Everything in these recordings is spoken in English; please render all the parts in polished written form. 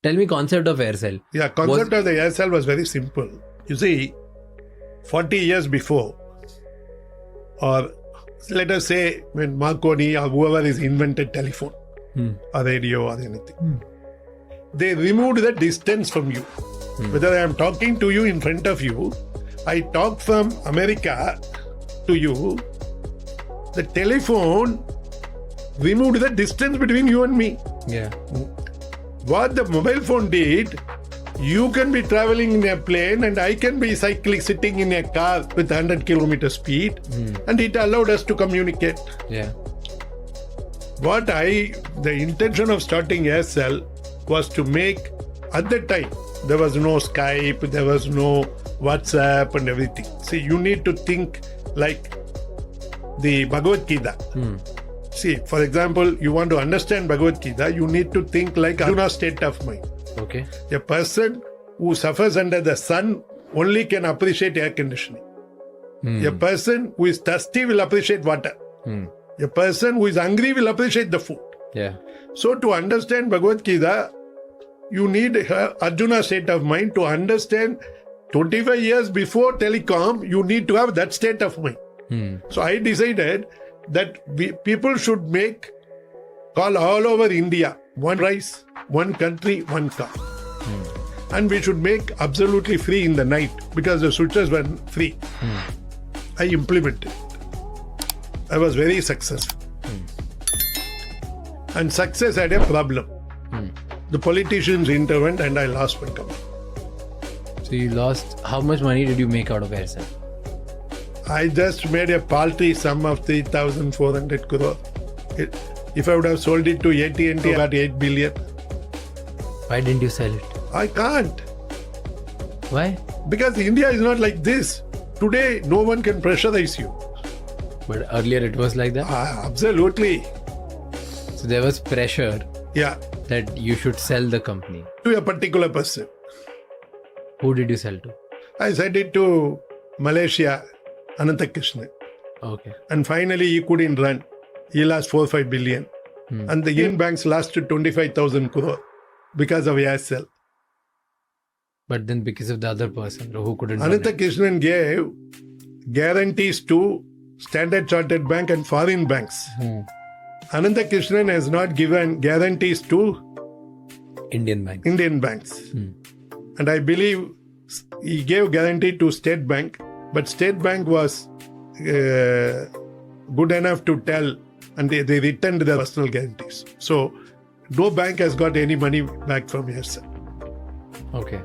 Tell me concept of Aircel. Yeah, concept of the Aircel was very simple. You see, 40 years before, or let us say when Marconi or whoever is invented telephone or radio or anything, they removed the distance from you. Whether I am talking to you in front of you, I talk from America to you, the telephone removed the distance between you and me. Yeah. What the mobile phone did, you can be traveling in a plane and I can be cycling, sitting in a car with 100 kilometer speed, and it allowed us to communicate. Yeah. The intention of starting Aircel was to make, at that time, there was no Skype, there was no WhatsApp and everything. See, you need to think like the Bhagavad Gita. See, for example, you want to understand Bhagavad Gita, you need to think like Arjuna's state of mind. Okay. A person who suffers under the sun only can appreciate air conditioning. A person who is thirsty will appreciate water. A person who is hungry will appreciate the food. Yeah. So to understand Bhagavad Gita, you need Arjuna's state of mind. To understand 25 years before telecom, you need to have that state of mind. So I decided that people should call all over India, one price, one country, one car. And we should make absolutely free in the night because the switches were free. I implemented it. I was very successful. And success had a problem. The politicians intervened and I lost my company. So you lost, how much money did you make out of Aircel? I just made a paltry sum of 3,400 crore. If I would have sold it to AT&T, I got 8 billion. Why didn't you sell it? I can't. Why? Because India is not like this. Today, no one can pressurize you. But earlier it was like that? Absolutely. So there was pressure that you should sell the company. To a particular person. Who did you sell to? I sent it to Malaysia, Anantakrishnan. Okay. And finally, he couldn't run. He lost 4-5 billion. And the Indian banks lost 25,000 crore because of Aircel. But then because of the other person who couldn't run it. Anantakrishnan gave guarantees to Standard Chartered Bank and foreign banks. Anantakrishnan has not given guarantees to Indian banks. And I believe he gave guarantee to State Bank, but State Bank was good enough to tell, and they returned their personal guarantees. So no bank has got any money back from Aircel. Okay.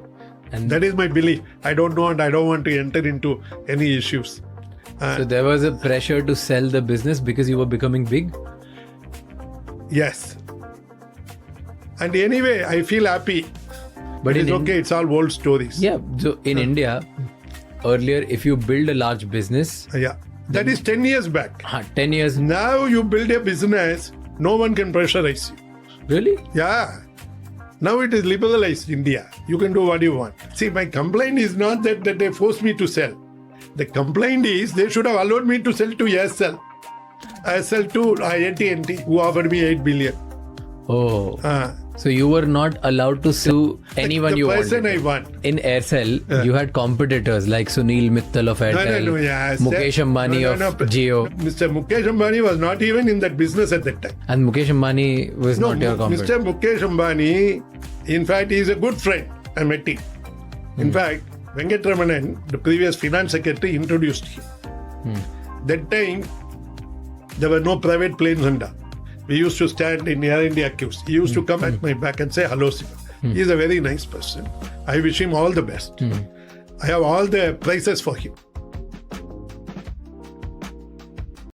And that is my belief. I don't know and I don't want to enter into any issues. So there was a pressure to sell the business because you were becoming big? Yes. And anyway, I feel happy. But it's okay, it's all old stories. Yeah. So in India, earlier, if you build a large business... That is 10 years back. 10 years. Now you build a business, no one can pressurize you. Really? Yeah. Now it is liberalized India. You can do what you want. See, my complaint is not that they forced me to sell. The complaint is they should have allowed me to sell to Aircel. Aircel to AT&T, who offered me 8 billion. Oh. So you were not allowed to sue anyone you wanted. The person I want. In Aircel, you had competitors like Sunil Mittal of Airtel, Mukesh Ambani of Jio. Mr. Mukesh Ambani was not even in that business at that time. And Mukesh Ambani was not your competitor. Mr. Mukesh Ambani, in fact, he is a good friend. I met him. In fact, Venkatramanan, the previous finance secretary, introduced him. That time, there were no private planes under. We used to stand in Air India queues. He used to come at my back and say, hello, Siva. He is a very nice person. I wish him all the best. I have all the prizes for him.